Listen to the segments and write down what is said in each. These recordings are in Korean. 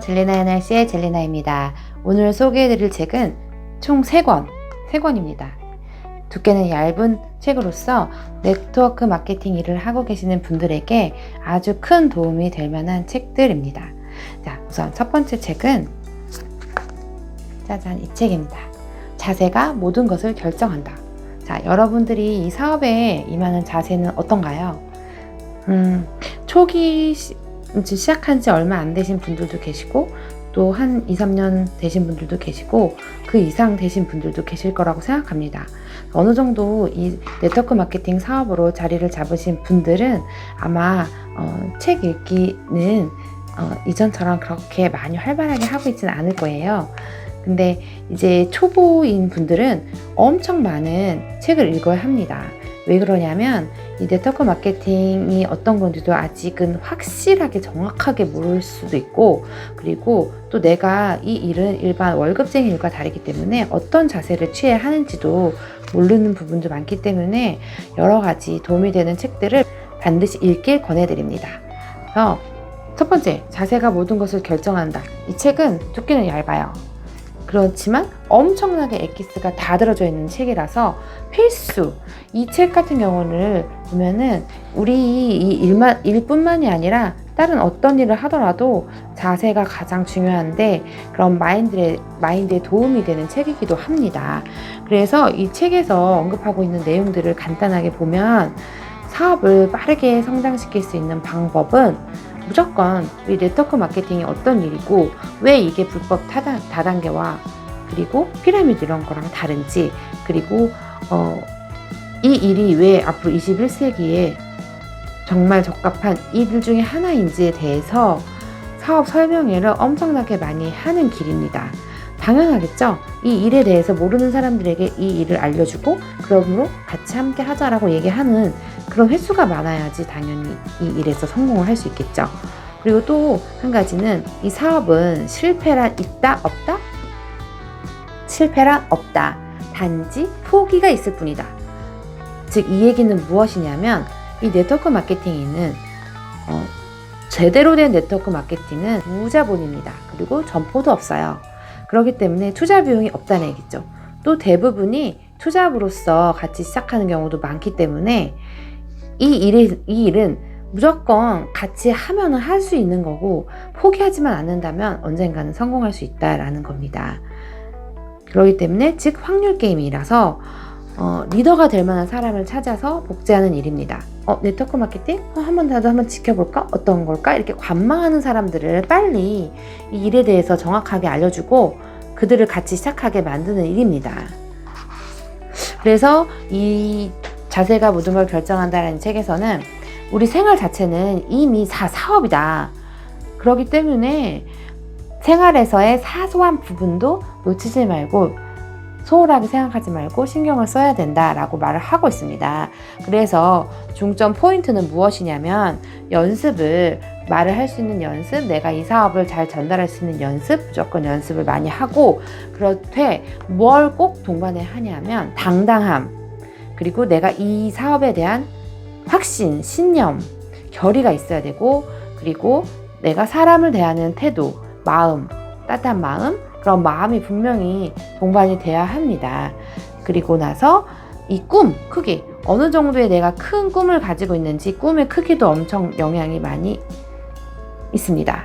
젤리나의 날씨의 젤리나입니다. 오늘 소개해드릴 책은 총 3권입니다. 두께는 얇은 책으로서 네트워크 마케팅 일을 하고 계시는 분들에게 아주 큰 도움이 될 만한 책들입니다. 자, 우선 첫 번째 책은 짜잔, 이 책입니다. 자세가 모든 것을 결정한다. 자, 여러분들이 이 사업에 임하는 자세는 어떤가요? 초기 시작한 지 얼마 안 되신 분들도 계시고, 또 한 2, 3년 되신 분들도 계시고, 그 이상 되신 분들도 계실 거라고 생각합니다. 어느 정도 이 네트워크 마케팅 사업으로 자리를 잡으신 분들은 아마 책 읽기는 이전처럼 그렇게 많이 활발하게 하고 있지는 않을 거예요. 근데 이제 초보인 분들은 엄청 많은 책을 읽어야 합니다. 왜 그러냐면 이 네트워크 마케팅이 어떤 건지도 아직은 확실하게 정확하게 모를 수도 있고, 그리고 또 내가 이 일은 일반 월급쟁이 일과 다르기 때문에 어떤 자세를 취해야 하는지도 모르는 부분도 많기 때문에 여러 가지 도움이 되는 책들을 반드시 읽길 권해드립니다. 그래서 첫 번째, 자세가 모든 것을 결정한다. 이 책은 두께는 얇아요. 그렇지만 엄청나게 엑기스가 다 들어져 있는 책이라서 필수. 이 책 같은 경우를 보면은 우리 이 일뿐만이 아니라 다른 어떤 일을 하더라도 자세가 가장 중요한데, 그런 마인드에 도움이 되는 책이기도 합니다. 그래서 이 책에서 언급하고 있는 내용들을 간단하게 보면 사업을 빠르게 성장시킬 수 있는 방법은 무조건 우리 네트워크 마케팅이 어떤 일이고, 왜 이게 불법 다단계와 그리고 피라미드 이런 거랑 다른지, 그리고 이 일이 왜 앞으로 21세기에 정말 적합한 일 중에 하나인지에 대해서 사업 설명회를 엄청나게 많이 하는 길입니다. 당연하겠죠? 이 일에 대해서 모르는 사람들에게 이 일을 알려주고, 그러므로 같이 함께 하자라고 얘기하는 그런 횟수가 많아야지 당연히 이 일에서 성공을 할 수 있겠죠. 그리고 또 한 가지는 이 사업은 실패란 있다 없다? 실패란 없다. 단지 포기가 있을 뿐이다. 즉, 이 얘기는 무엇이냐면 이 네트워크 마케팅은 제대로 된 네트워크 마케팅은 무자본입니다. 그리고 점포도 없어요. 그렇기 때문에 투자 비용이 없다는 얘기죠. 또 대부분이 투잡으로서 같이 시작하는 경우도 많기 때문에 이 일은 무조건 같이 하면 할 수 있는 거고, 포기하지만 않는다면 언젠가는 성공할 수 있다라는 겁니다. 그렇기 때문에 즉 확률 게임이라서 리더가 될 만한 사람을 찾아서 복제하는 일입니다. 네트워크 마케팅? 한번 지켜볼까? 어떤 걸까? 이렇게 관망하는 사람들을 빨리 이 일에 대해서 정확하게 알려주고 그들을 같이 시작하게 만드는 일입니다. 그래서 이 자세가 모든 걸 결정한다라는 책에서는 우리 생활 자체는 이미 사업이다. 그렇기 때문에 생활에서의 사소한 부분도 놓치지 말고, 소홀하게 생각하지 말고 신경을 써야 된다라고 말을 하고 있습니다. 그래서 중점 포인트는 무엇이냐면 말을 할 수 있는 연습, 내가 이 사업을 잘 전달할 수 있는 연습, 무조건 연습을 많이 하고, 그렇되 뭘 꼭 동반해 하냐면 당당함, 그리고 내가 이 사업에 대한 확신, 신념, 결의가 있어야 되고, 그리고 내가 사람을 대하는 태도, 마음, 따뜻한 마음, 그런 마음이 분명히 동반이 돼야 합니다. 그리고 나서 이 꿈, 크기, 어느 정도의 내가 큰 꿈을 가지고 있는지, 꿈의 크기도 엄청 영향이 많이 있습니다.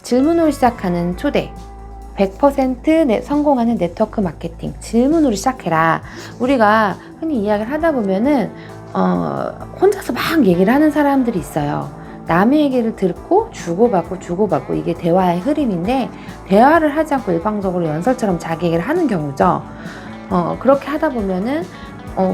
질문으로 시작하는 초대, 100% 성공하는 네트워크 마케팅, 질문으로 시작해라. 우리가 흔히 이야기를 하다 보면은 혼자서 막 얘기를 하는 사람들이 있어요. 남의 얘기를 듣고 주고받고 이게 대화의 흐름인데, 대화를 하지 않고 일방적으로 연설처럼 자기 얘기를 하는 경우죠. 그렇게 하다 보면은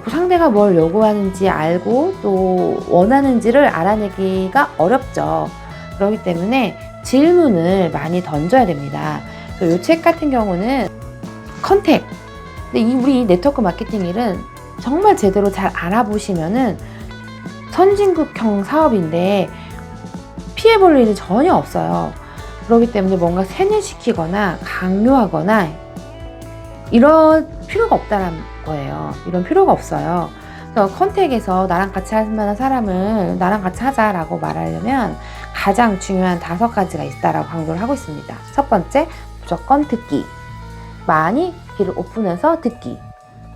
그 상대가 뭘 요구하는지 알고 또 원하는지를 알아내기가 어렵죠. 그렇기 때문에 질문을 많이 던져야 됩니다. 이 책 같은 경우는 컨택. 근데 우리 네트워크 마케팅 일은 정말 제대로 잘 알아보시면은 선진국형 사업인데 피해볼 일이 전혀 없어요. 그렇기 때문에 뭔가 세뇌시키거나 강요하거나 이럴 필요가 없다는 거예요. 이런 필요가 없어요. 그래서 컨택에서 나랑 같이 할 만한 사람을 나랑 같이 하자라고 말하려면 가장 중요한 5가지가 있다라고 강조를 하고 있습니다. 첫 번째, 무조건 듣기. 많이 귀를 오픈해서 듣기.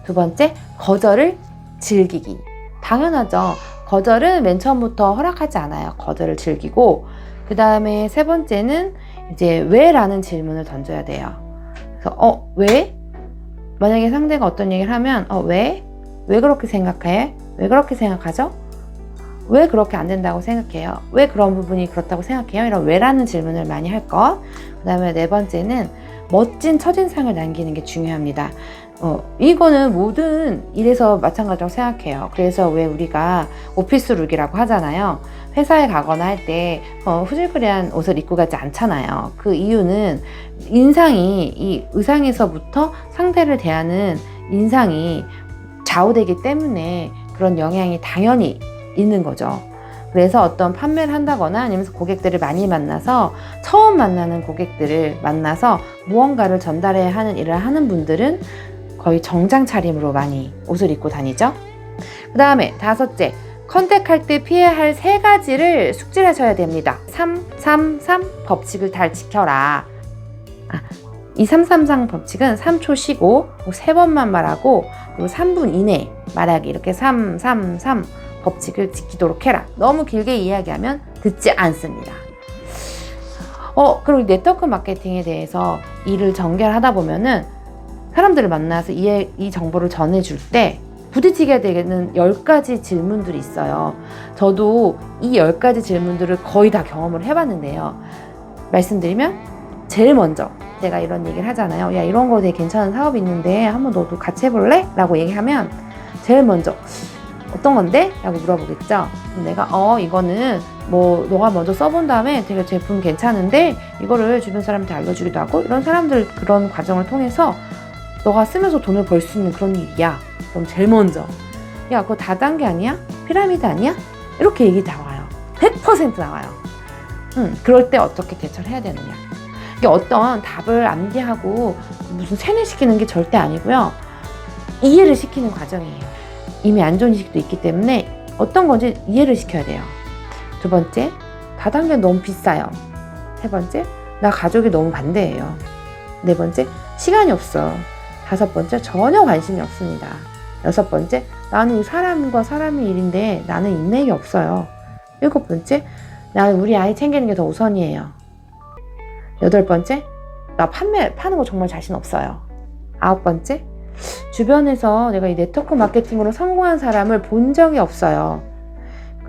두 번째, 거절을 즐기기. 당연하죠. 거절은 맨 처음부터 허락하지 않아요. 거절을 즐기고, 그 다음에 세 번째는 이제 왜? 라는 질문을 던져야 돼요. 그래서 왜? 만약에 상대가 어떤 얘기를 하면 왜? 왜 그렇게 생각해? 왜 그렇게 생각하죠? 왜 그렇게 안 된다고 생각해요? 왜 그런 부분이 그렇다고 생각해요? 이런 왜라는 질문을 많이 할 것. 그 다음에 네 번째는 멋진 첫인상을 남기는 게 중요합니다. 이거는 모든 일에서 마찬가지라고 생각해요. 그래서 왜 우리가 오피스 룩이라고 하잖아요. 회사에 가거나 할 때 후질그레한 옷을 입고 가지 않잖아요. 그 이유는 인상이, 이 의상에서부터 상대를 대하는 인상이 좌우되기 때문에 그런 영향이 당연히 있는 거죠. 그래서 어떤 판매를 한다거나 아니면 고객들을 많이 만나서 처음 만나는 고객들을 만나서 무언가를 전달해야 하는 일을 하는 분들은 거의 정장 차림으로 많이 옷을 입고 다니죠. 그 다음에 5째, 컨택할 때 피해야 할 3가지를 숙지하셔야 됩니다. 333 법칙을 잘 지켜라. 이 333 법칙은 3초 쉬고 3번만 말하고 그리고 3분 이내 말하기, 이렇게 333 법칙을 지키도록 해라. 너무 길게 이야기하면 듣지 않습니다. 그리고 네트워크 마케팅에 대해서 일을 전개하다 보면은 사람들을 만나서 이 정보를 전해줄 때 부딪히게 되는 10가지 질문들이 있어요. 저도 이 10가지 질문들을 거의 다 경험을 해봤는데요. 말씀드리면 제일 먼저 제가 이런 얘기를 하잖아요. 야, 이런 거 되게 괜찮은 사업이 있는데 한번 너도 같이 해볼래? 라고 얘기하면 제일 먼저 어떤 건데? 라고 물어보겠죠. 내가 이거는 뭐 너가 먼저 써본 다음에 되게 제품 괜찮은데 이거를 주변 사람한테 알려주기도 하고, 이런 사람들 그런 과정을 통해서 너가 쓰면서 돈을 벌 수 있는 그런 일이야. 그럼 제일 먼저 야, 그거 다단계 아니야? 피라미드 아니야? 이렇게 얘기 나와요. 100% 나와요. 그럴 때 어떻게 대처를 해야 되느냐. 이게 어떤 답을 암기하고 무슨 세뇌시키는 게 절대 아니고요. 이해를 시키는 과정이에요. 이미 안 좋은 인식도 있기 때문에 어떤 건지 이해를 시켜야 돼요. 두 번째, 다단계는 너무 비싸요. 세 번째, 나 가족이 너무 반대해요. 네 번째, 시간이 없어. 다섯 번째, 전혀 관심이 없습니다. 여섯 번째, 나는 사람과 사람의 일인데 나는 인맥이 없어요. 일곱 번째, 나는 우리 아이 챙기는 게 더 우선이에요. 여덟 번째, 나 파는 거 정말 자신 없어요. 아홉 번째, 주변에서 내가 이 네트워크 마케팅으로 성공한 사람을 본 적이 없어요.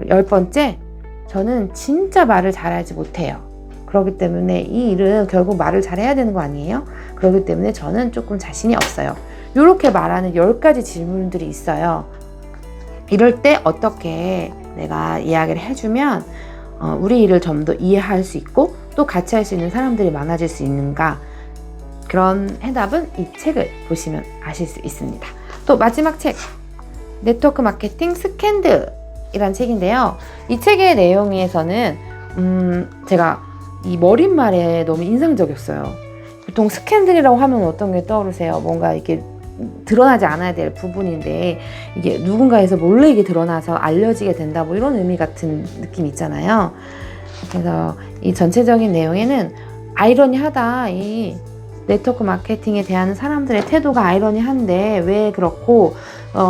열 번째, 저는 진짜 말을 잘하지 못해요. 그렇기 때문에 이 일은 결국 말을 잘해야 되는 거 아니에요? 그렇기 때문에 저는 조금 자신이 없어요. 이렇게 말하는 10가지 질문들이 있어요. 이럴 때 어떻게 내가 이야기를 해주면 우리 일을 좀 더 이해할 수 있고 또 같이 할 수 있는 사람들이 많아질 수 있는가, 그런 해답은 이 책을 보시면 아실 수 있습니다. 또 마지막 책, 네트워크 마케팅 스캔들이란 책인데요. 이 책의 내용에서는 제가 이 머릿말에 너무 인상적이었어요. 보통 스캔들이라고 하면 어떤 게 떠오르세요? 뭔가 이렇게 드러나지 않아야 될 부분인데 이게 누군가에서 몰래 이게 드러나서 알려지게 된다, 뭐 이런 의미 같은 느낌이 있잖아요. 그래서 이 전체적인 내용에는 아이러니하다, 이 네트워크 마케팅에 대한 사람들의 태도가 아이러니한데 왜 그렇고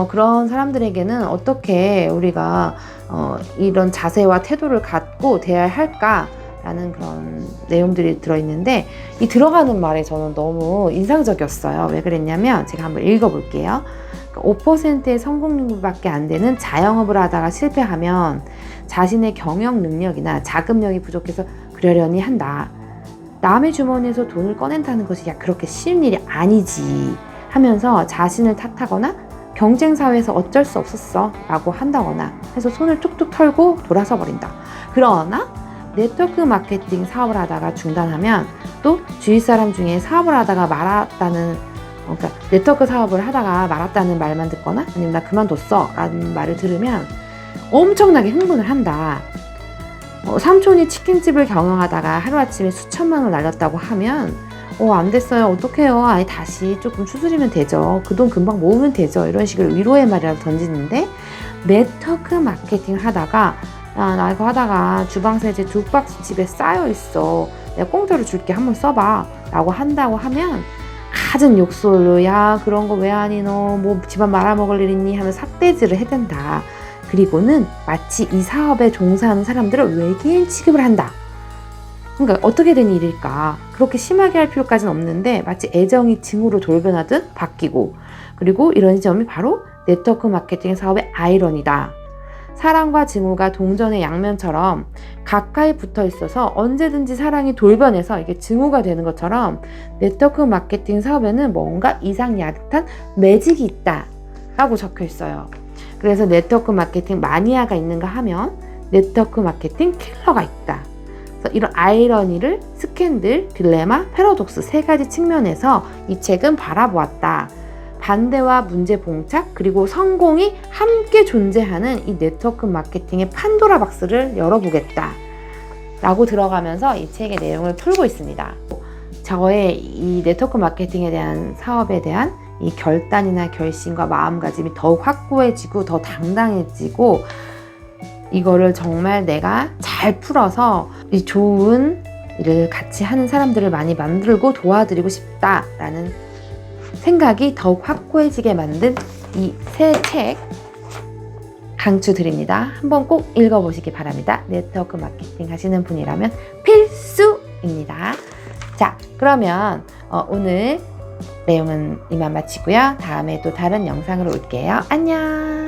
그런 사람들에게는 어떻게 우리가 이런 자세와 태도를 갖고 대해야 할까라는 그런 내용들이 들어있는데, 이 들어가는 말에 저는 너무 인상적이었어요. 왜 그랬냐면 제가 한번 읽어볼게요. 5%의 성공률밖에 안 되는 자영업을 하다가 실패하면 자신의 경영 능력이나 자금력이 부족해서 그러려니 한다. 남의 주머니에서 돈을 꺼낸다는 것이 그렇게 쉬운 일이 아니지 하면서 자신을 탓하거나 경쟁사회에서 어쩔 수 없었어 라고 한다거나 해서 손을 툭툭 털고 돌아서 버린다. 그러나 네트워크 마케팅 사업을 하다가 중단하면 또 주위 사람 중에 사업을 하다가 말았다는, 그러니까 네트워크 사업을 하다가 말았다는 말만 듣거나 아니면 나 그만뒀어 라는 말을 들으면 엄청나게 흥분을 한다. 삼촌이 치킨집을 경영하다가 하루아침에 수천만 원을 날렸다고 하면 안 됐어요. 어떡해요. 아니, 다시 조금 추스리면 되죠. 그 돈 금방 모으면 되죠. 이런 식으로 위로의 말이라도 던지는데, 네트워크 마케팅 하다가, 야, 나 이거 하다가 주방세제 2박스 집에 쌓여있어. 내가 공짜로 줄게. 한번 써봐. 라고 한다고 하면, 갖은 욕설로, 야, 그런 거 왜 하니, 너 뭐 집안 말아먹을 일 있니 하면 삿대질을 해댄다. 그리고는 마치 이 사업에 종사하는 사람들을 외계인 취급을 한다. 그러니까 어떻게 된 일일까? 그렇게 심하게 할 필요까지는 없는데 마치 애정이 징후로 돌변하듯 바뀌고, 그리고 이런 점이 바로 네트워크 마케팅 사업의 아이러니다. 사랑과 증오가 동전의 양면처럼 가까이 붙어 있어서 언제든지 사랑이 돌변해서 이게 증오가 되는 것처럼 네트워크 마케팅 사업에는 뭔가 이상야릇한 매직이 있다 라고 적혀 있어요. 그래서 네트워크 마케팅 마니아가 있는가 하면 네트워크 마케팅 킬러가 있다. 그래서 이런 아이러니를 스캔들, 딜레마, 패러독스 세 가지 측면에서 이 책은 바라보았다. 반대와 문제 봉착, 그리고 성공이 함께 존재하는 이 네트워크 마케팅의 판도라 박스를 열어보겠다 라고 들어가면서 이 책의 내용을 풀고 있습니다. 저의 이 네트워크 마케팅에 대한 사업에 대한 이 결단이나 결심과 마음가짐이 더욱 확고해지고 더 당당해지고, 이거를 정말 내가 잘 풀어서 이 좋은 일을 같이 하는 사람들을 많이 만들고 도와드리고 싶다라는 생각이 더욱 확고해지게 만든 이 새 책 강추드립니다. 한번 꼭 읽어보시기 바랍니다. 네트워크 마케팅 하시는 분이라면 필수입니다. 자, 그러면 오늘 내용은 이만 마치고요. 다음에 또 다른 영상으로 올게요. 안녕.